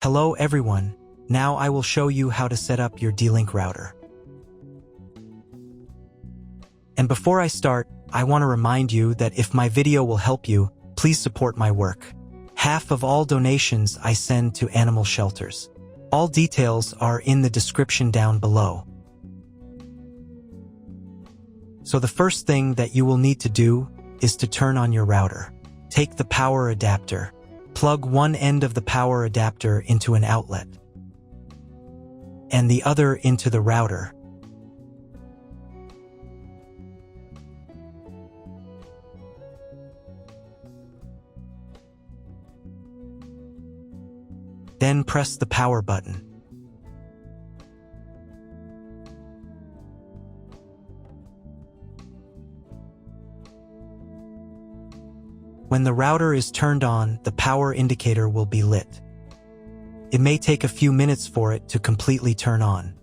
Hello everyone, now I will show you how to set up your D-Link router. And before I start, I want to remind you that if my video will help you, please support my work. Half of all donations I send to animal shelters. All details are in the description down below. So the first thing that you will need to do is to turn on your router. Take the power adapter. Plug one end of the power adapter into an outlet and the other into the router. Then press the power button. When the router is turned on, the power indicator will be lit. It may take a few minutes for it to completely turn on.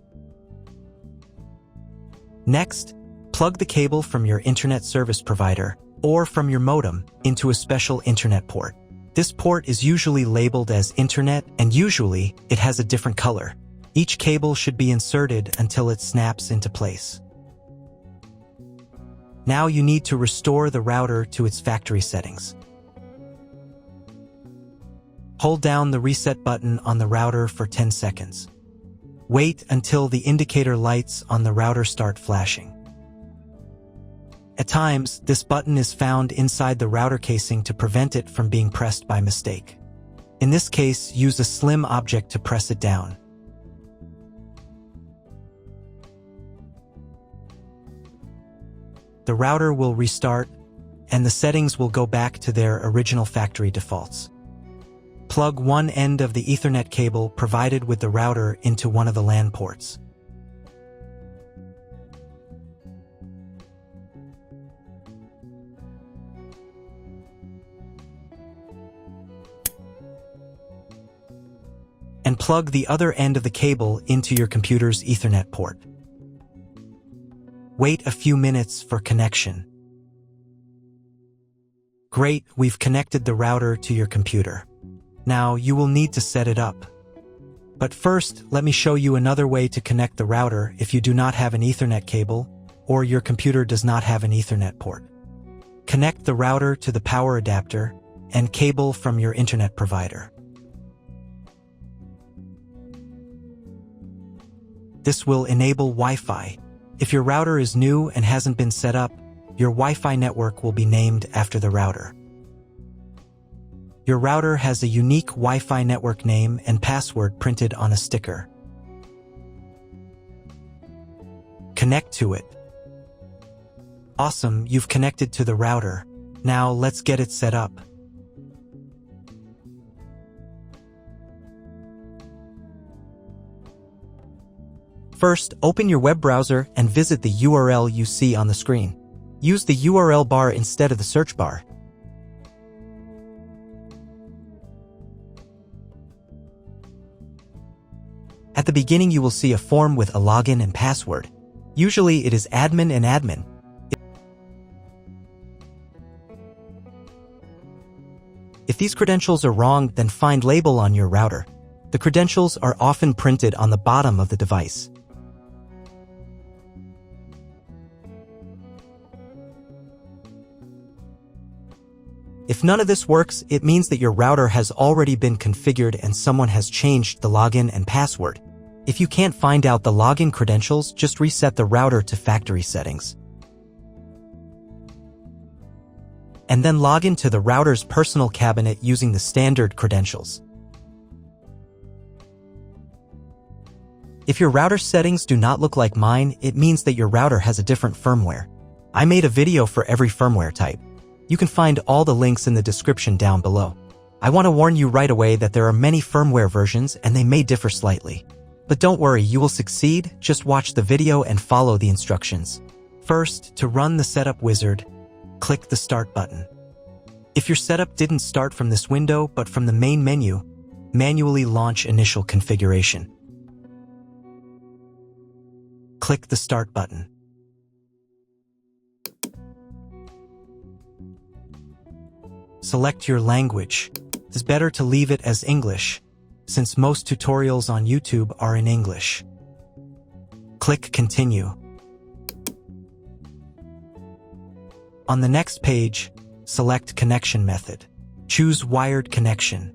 Next, plug the cable from your internet service provider or from your modem into a special internet port. This port is usually labeled as internet, and usually it has a different color. Each cable should be inserted until it snaps into place. Now you need to restore the router to its factory settings. Hold down the reset button on the router for 10 seconds. Wait until the indicator lights on the router start flashing. At times, this button is found inside the router casing to prevent it from being pressed by mistake. In this case, use a slim object to press it down. The router will restart, and the settings will go back to their original factory defaults. Plug one end of the Ethernet cable provided with the router into one of the LAN ports. And plug the other end of the cable into your computer's Ethernet port. Wait a few minutes for connection. Great, we've connected the router to your computer. Now you will need to set it up. But first, let me show you another way to connect the router if you do not have an Ethernet cable or your computer does not have an Ethernet port. Connect the router to the power adapter and cable from your internet provider. This will enable Wi-Fi. If your router is new and hasn't been set up, your Wi-Fi network will be named after the router. Your router has a unique Wi-Fi network name and password printed on a sticker. Connect to it. Awesome, you've connected to the router. Now let's get it set up. First, open your web browser and visit the URL you see on the screen. Use the URL bar instead of the search bar. At the beginning, you will see a form with a login and password. Usually, it is admin and admin. If these credentials are wrong, then find label on your router. The credentials are often printed on the bottom of the device. If none of this works, it means that your router has already been configured and someone has changed the login and password. If you can't find out the login credentials, just reset the router to factory settings. And then log into the router's personal cabinet using the standard credentials. If your router settings do not look like mine, it means that your router has a different firmware. I made a video for every firmware type. You can find all the links in the description down below. I want to warn you right away that there are many firmware versions and they may differ slightly. But don't worry, you will succeed. Just watch the video and follow the instructions. First, to run the setup wizard, click the Start button. If your setup didn't start from this window but from the main menu, manually launch initial configuration. Click the Start button. Select your language. It's better to leave it as English. since most tutorials on YouTube are in English. Click Continue. On the next page, select Connection Method. Choose Wired Connection.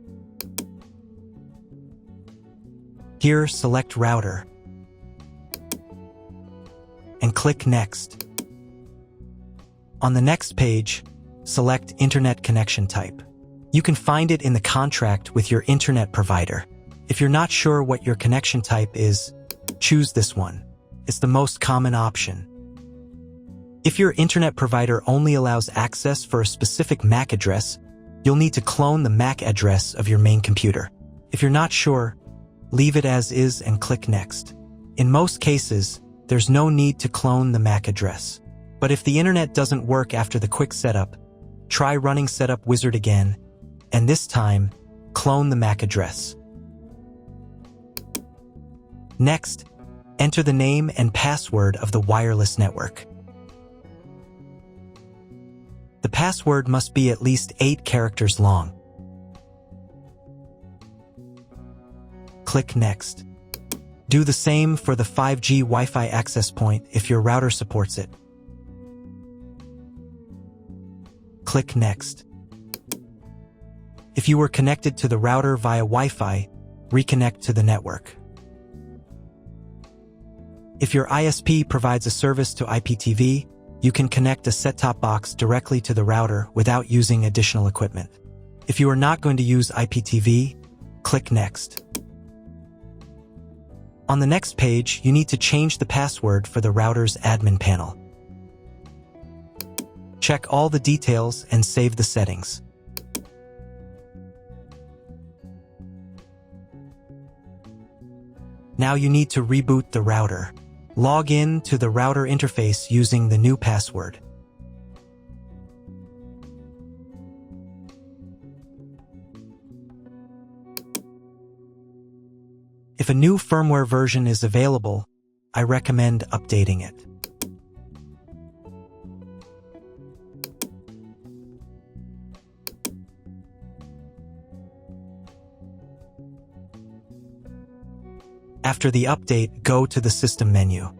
Here, select Router and click Next. On the next page, select Internet Connection Type. You can find it in the contract with your internet provider. If you're not sure what your connection type is, choose this one. It's the most common option. If your internet provider only allows access for a specific MAC address, you'll need to clone the MAC address of your main computer. If you're not sure, leave it as is and click Next. In most cases, there's no need to clone the MAC address. But if the internet doesn't work after the quick setup, try running Setup Wizard again, and this time, clone the MAC address. Next, enter the name and password of the wireless network. The password must be at least 8 characters long. Click Next. Do the same for the 5G Wi-Fi access point if your router supports it. Click Next. If you were connected to the router via Wi-Fi, reconnect to the network. If your ISP provides a service to IPTV, you can connect a set-top box directly to the router without using additional equipment. If you are not going to use IPTV, click Next. On the next page, you need to change the password for the router's admin panel. Check all the details and save the settings. Now you need to reboot the router. Log in to the router interface using the new password. If a new firmware version is available, I recommend updating it. After the update, go to the System menu.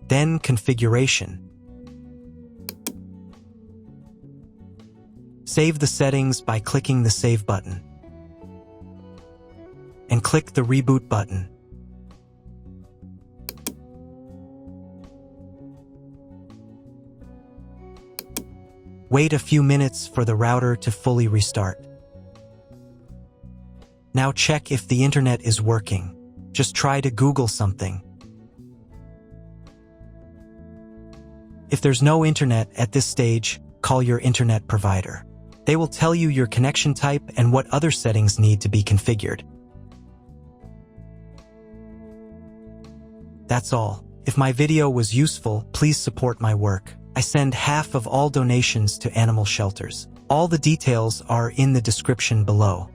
Then Configuration. Save the settings by clicking the Save button. And click the Reboot button. Wait a few minutes for the router to fully restart. Now check if the internet is working. Just try to Google something. If there's no internet at this stage, call your internet provider. They will tell you your connection type and what other settings need to be configured. That's all. If my video was useful, please support my work. I send half of all donations to animal shelters. All the details are in the description below.